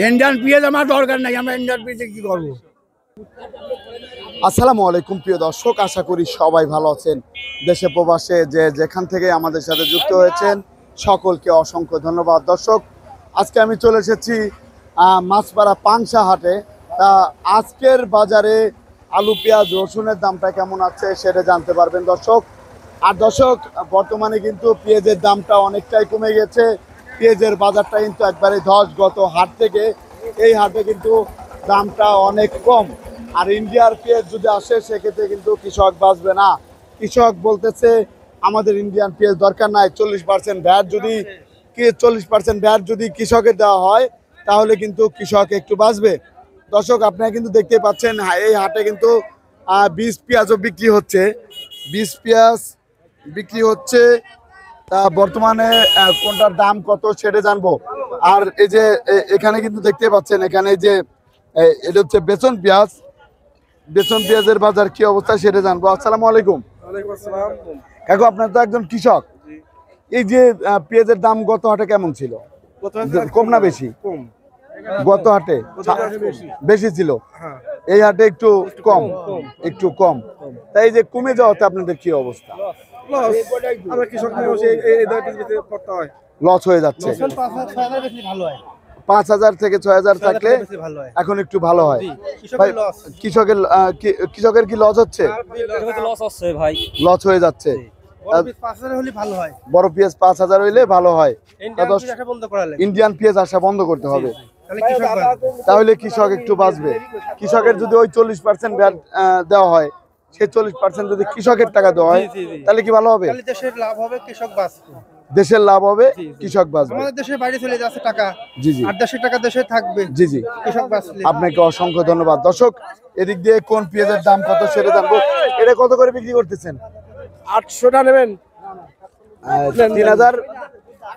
Indian পেঁয়াজ আমার দরকার নাই, আমরা ইন্ডিয়ান পেঁয়াজে কি করবো। আসসালামু আলাইকুম প্রিয় দর্শক, আশা করি সবাই ভালো আছেন। দেশে প্রবাসে যে যেখান থেকে আমাদের সাথে যুক্ত হয়েছেন সকলকে অসংখ্য ধন্যবাদ। দর্শক, আজকে আমি চলে এসেছি মাছপাড়া পাংশা হাটে। তা আজকের বাজারে আলু পেঁয়াজ রসুনের দামটা কেমন আছে সেটা জানতে পারবেন দর্শক। আর দর্শক, বর্তমানে কিন্তু পেঁয়াজের দামটা অনেকটাই কমে গেছে। পেঁয়াজের বাজারটা কিন্তু একবারে ধস। গত হাট থেকে এই হাটে কিন্তু দামটা অনেক কম। আর ইন্ডিয়ার পেঁয়াজ যদি আসে সেক্ষেত্রে কিন্তু কৃষক বাঁচবে না। কৃষক বলতেছে আমাদের ইন্ডিয়ান পেঁয়াজ দরকার নাই। 40% ভ্যাট যদি 40% ভ্যাট যদি কৃষকের দেওয়া হয় তাহলে কিন্তু কৃষক একটু বাঁচবে। দর্শক, আপনারা কিন্তু দেখতে পাচ্ছেন এই হাটে কিন্তু বীজ পেঁয়াজও বিক্রি হচ্ছে। বীজ পেঁয়াজ বিক্রি হচ্ছে। তা বর্তমানে কোনটার দাম কত সেটা জানবো। আর এই যে এখানে কিন্তু দেখতে পাচ্ছেন, এখানে যে এটা হচ্ছে বেসন পেঁয়াজ। বেসন পেঁয়াজের বাজার কি অবস্থা সেটা জানবো। আসসালামু আলাইকুম। কাকু, আপনার তো একজন কৃষক। এই যে পেঁয়াজের দাম গত হাটে কেমন ছিল? কম না বেশি? গত হাটে বেশি ছিল, এই হাটে একটু কম। একটু কম। তাই যে কমে যাওয়াতে আপনাদের কি অবস্থা? লস হয়ে যাচ্ছে। 5,000 থেকে 6,000 থাকলে এখন একটু ভালো হয়। কৃষকের কি লস হচ্ছে? লস হয়ে যাচ্ছে। বড় পেঁয়াজ 5,000 হইলে ভালো হয়। ইন্ডিয়ান পেঁয়াজ আসা বন্ধ করতে হবে, তাহলে কৃষক একটু বাঁচবে। কৃষকের যদি ওই 40% ভ্যাট দেওয়া হয়, সেই 40% যদি কৃষকের টাকা দেওয়া হয় তাহলে কি ভালো হবে? দেশের লাভ হবে, কৃষক বাঁচবে। দেশের লাভ হবে, কৃষক বাঁচবে। আমাদের দেশের বাইরে চলে যাচ্ছে টাকা। জি জি। আর দেশের টাকা দেশে থাকবে। জি জি। কৃষক বাঁচবে। আপনাকে অসংখ্য ধন্যবাদ। দর্শক, এদিক দিয়ে কোন পেঁয়াজের দাম কত সেটা জানবো। এটা কত করে বিক্রি করতেছেন? 800টা নেবেন? 3,000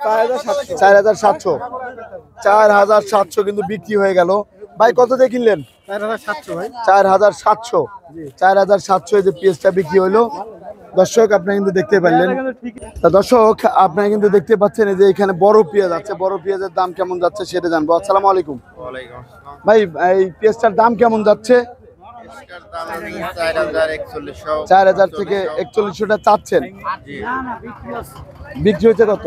4,700 4,700 কিন্তু বিক্রি হয়ে গেল। ভাই কত দিয়ে কিনলেন? 4,700 ভাই। 4,700 4,700 এই যে পেঁয়াজটা বিক্রি হলো। দর্শক, আপনারা কিন্তু দেখতে পারলেন। তা দর্শক, আপনারা কিন্তু দেখতে পাচ্ছেন এই যে এখানে বড় পেঁয়াজ আছে। বড় পেঁয়াজের দাম কেমন যাচ্ছে সেটা জানবো। আসসালামু আলাইকুম। ভাই, এই পেঁয়াজটার দাম কেমন যাচ্ছে? 4,000 থেকে 4100টা চাচ্ছেন। বিক্রি হচ্ছে কত?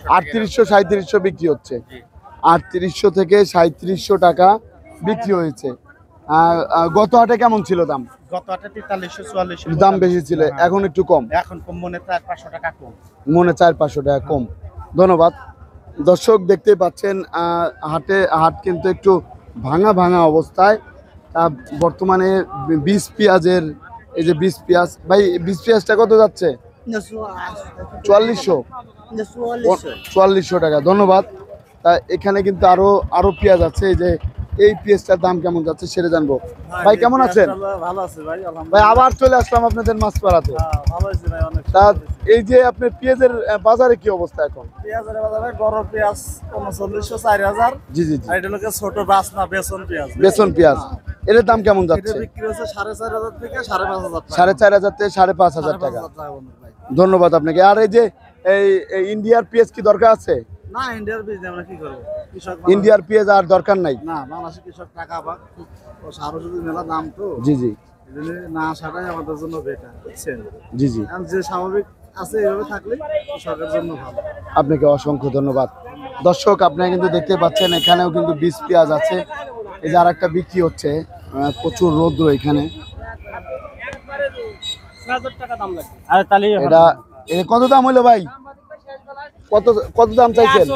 3800 3700 বিক্রি হচ্ছে। 3800 থেকে 3700 টাকা বিক্রি হয়েছে। গত হাটে কেমন ছিল দাম? গত হাটে 4300 4400 দাম বেশি ছিল, এখন একটু কম। এখন কম, মনে 400-500 টাকা কম। মনে 400-500 টাকা কম। ধন্যবাদ। দর্শক, দেখতে পাচ্ছেন হাট কিন্তু একটু ভাঙা ভাঙা অবস্থায়। বর্তমানে বীজ পেঁয়াজের এই যে বীজ পেঁয়াজ, ভাই বীজ পেঁয়াজটা কত যাচ্ছে? 4400 টাকা। ধন্যবাদ। তা এখানে কিন্তু আরো পেঁয়াজ আছে। এই যে এই পেঁয়াজটার দাম কেমন যাচ্ছে সেটা জানবো। ভাই কেমন আছেন? ভালো আছে ভাই, ভাই আবার চলে আসলাম আপনাদের মাছপাড়াতে। ভালো আছে ভাই অনেক। তা এই যে আপনার পেঁয়াজের বাজারে কি অবস্থা এখন? পেঁয়াজের বাজারে বড় পেঁয়াজ 3900 4000। জি জি জি। আর এটা লোকে ছোট বাসনা বেসন পেঁয়াজ। বেসন পেঁয়াজ এর দাম কেমন যাচ্ছে? এটা বিক্রি হচ্ছে 4,500 থেকে 5,500 টাকা। 4,500 থেকে 5,500 টাকা। ধন্যবাদ আপনাকে। আর এই যে এই ইন্ডিয়ার পেঁয়াজ কি দরকার আছে? না, ইন্ডিয়ার বীজ আমরা কি করব? কৃষক ইন্ডিয়ার পেঁয়াজ আর দরকার নাই। না, বাংলাদেশের কৃষক টাকা পাক, ও সারও যদি মেলা দাম তো। জি জি। এজন্য না আসাটাই আমাদের জন্য বেটার, বুঝছেন? জি জি। কারণ যে স্বাভাবিক আছে এভাবে থাকলে কৃষকের জন্য ভালো। আপনাকে অসংখ্য ধন্যবাদ। দর্শক, আপনারা কিন্তু দেখতে পাচ্ছেন এখানেও কিন্তু বীজ পেঁয়াজ আছে। এই যে আরেকটা বিক্রি হচ্ছে। প্রচুর রৌদ্র এখানে। এটা কত দাম হলো ভাই? কত দাম চাইছেন?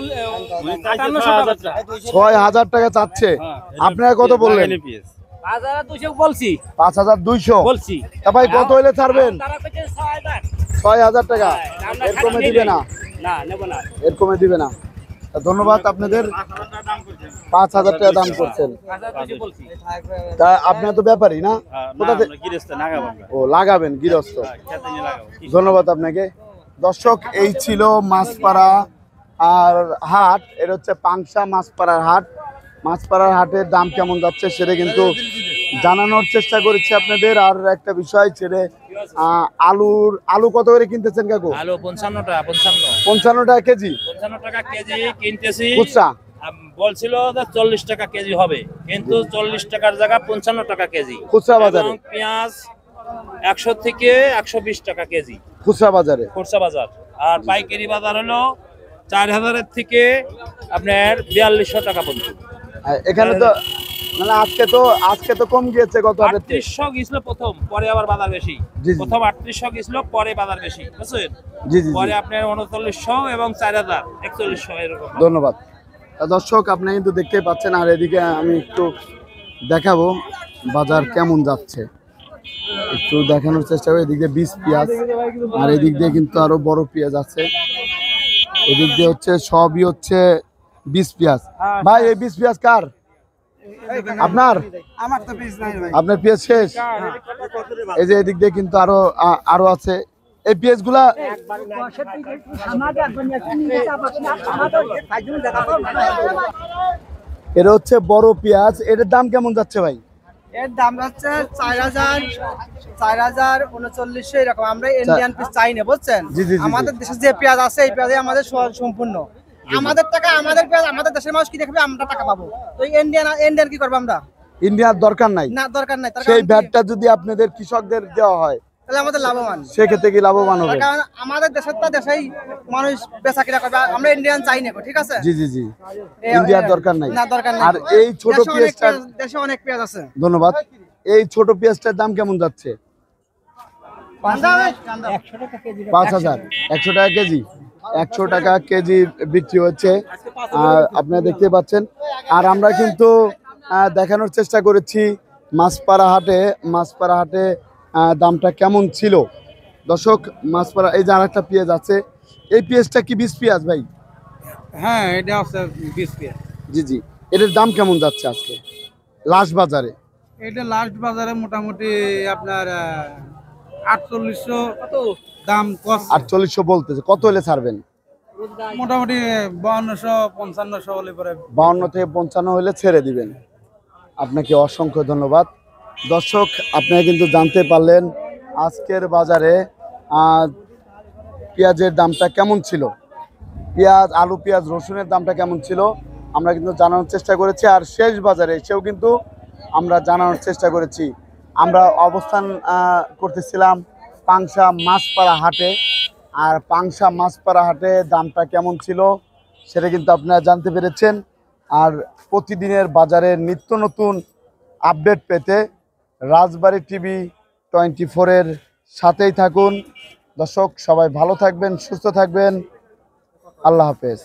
6,000 টাকা চাচ্ছে। আপনারা কত বললেন? 5,200 বলছি। তা ভাই কত হইলে ছাড়বেন? 6,000 টাকা। এর কমে দিবে না? এর কমে দিবে না। ধন্যবাদ আপনাদের। 5,000 টাকা দাম করছেন। তা আপনার তো ব্যাপারই না? ও, লাগাবেন গৃহস্থ। ধন্যবাদ আপনাকে। দর্শক, এই ছিল মাছপাড়া আর হাট। এটা হচ্ছে পাংশা মাছপাড়ার হাট। মাছপাড়ার হাটের দাম কেমন যাচ্ছে সেটা কিন্তু জানানোর চেষ্টা করেছি আপনাদের। আর একটা বিষয় ছেড়ে আলু কত করে কিনতেছেন কাকু? আলু 55 টাকা, 55 টাকা কেজি 55 টাকা কেজি কিনতেছি। খুচরা বলছিল যে 40 টাকা কেজি হবে, কিন্তু 40 টাকার জায়গা 55 টাকা কেজি খুচরা বাজারে। এবং পেঁয়াজ 100 থেকে 120 টাকা কেজি খুচরা বাজারে। খুচরা বাজার। আর পাইকারি বাজার হলো 4000 থেকে আপনার 4200 টাকা পর্যন্ত। এখানে তো মানে আজকে তো কম গিয়েছে গত হাটের থেকে। 3800 গিয়েছিল প্রথম, পরে আবার বাজার বেশি। জি, জি। প্রথম 3800 গিয়েছিল, পরে বাজার বেশি, বুঝছেন? জি জি পরে জি। আপনার 3900 এবং 4000 4100 এরকম। ধন্যবাদ দর্শক, আপনি কিন্তু দেখতেই পাচ্ছেন। আর এদিকে আমি একটু দেখাবো বাজার কেমন যাচ্ছে, একটু দেখানোর চেষ্টা করি। এদিকে 20 পেঁয়াজ, আর এদিক দিয়ে কিন্তু আরো বড় পেঁয়াজ আছে। এদিক দিয়ে হচ্ছে সবই হচ্ছে 20 পেঁয়াজ। ভাই এই 20 পেঁয়াজ কার? আপনার? আমার তো পিস নাই ভাই। আপনার পেঁয়াজ শেষ? এই যে এদিক দিয়ে কিন্তু আরো আছে এই পেঁয়াজ গুলা। এটা হচ্ছে বড় পেঁয়াজ, এটার দাম কেমন যাচ্ছে ভাই? এর দাম হচ্ছে 4000 3900 এরকম। আমরা ইন্ডিয়ান পিস চাই না, বুঝছেন? জি, জি, জি, জি। আমাদের দেশে যে পেঁয়াজ আছে এই পেঁয়াজে আমাদের সম্পূর্ণ আমাদের টাকা, আমাদের পেঁয়াজ আমাদের দেশের মানুষ কি দেখবে, আমরা টাকা পাবো। তো ইন্ডিয়ান কি করবো আমরা? ইন্ডিয়ার দরকার নাই। না, দরকার নাই। তার সেই কারণ কি? ভ্যাটটা যদি আপনাদের কৃষকদের দেওয়া হয় তাহলে আমাদের লাভবান। সেক্ষেত্রে কি লাভবান তার হবে? কারণ আমাদের দেশের তো দেশেই মানুষ বেচা কিনা করবে, আমরা ইন্ডিয়ান চাই না, ঠিক আছে? জি জি জি। ইন্ডিয়ার দরকার নাই। না, দরকার নাই। আর এই ছোট পেঁয়াজটা, দেশে অনেক পেঁয়াজ আছে। ধন্যবাদ, এই ছোট পেঁয়াজটার দাম কেমন যাচ্ছে? 5000 100 টাকা কেজি। 100 টাকা কেজি বিক্রি হচ্ছে, আপনারা দেখতে পাচ্ছেন। আর আমরা কিন্তু দেখানোর চেষ্টা করেছি মাছপাড়া হাটে দামটা কেমন ছিল। দর্শক, মাছপাড়া এই যে আরেকটা পেঁয়াজ আছে, এই পেঁয়াজটা কি 20 পেঁয়াজ ভাই? হ্যাঁ, এটা আছে 20 পেঁয়াজ। জি জি। এটার দাম কেমন যাচ্ছে আজকে লাস্ট বাজারে? এটা লাস্ট বাজারে মোটামুটি আপনার 4800 দাম কষ্ট। 4800 বলতেছে, কত হলে ছাড়বেন? মোটামুটি 5200 5500 হলে পরে 52 থেকে 55 হলে ছেড়ে দিবেন। আপনাকে অসংখ্য ধন্যবাদ। দর্শক, আপনারা কিন্তু জানতে পারলেন আজকের বাজারে পেঁয়াজের দামটা কেমন ছিল, আলু পেঁয়াজ রসুনের দামটা কেমন ছিল আমরা কিন্তু জানানোর চেষ্টা করেছি। আর শেষ বাজারে এসেও কিন্তু আমরা জানানোর চেষ্টা করেছি। আমরা অবস্থান করতেছিলাম পাংশা মাছপাড়া হাটে। আর পাংশা মাছপাড়া হাটে দামটা কেমন ছিল সেটা কিন্তু আপনারা জানতে পেরেছেন। আর প্রতিদিনের বাজারের নিত্য নতুন আপডেট পেতে রাজবাড়ী টিভি 24-এর সাথেই থাকুন। দর্শক, সবাই ভালো থাকবেন, সুস্থ থাকবেন। আল্লাহ হাফেজ।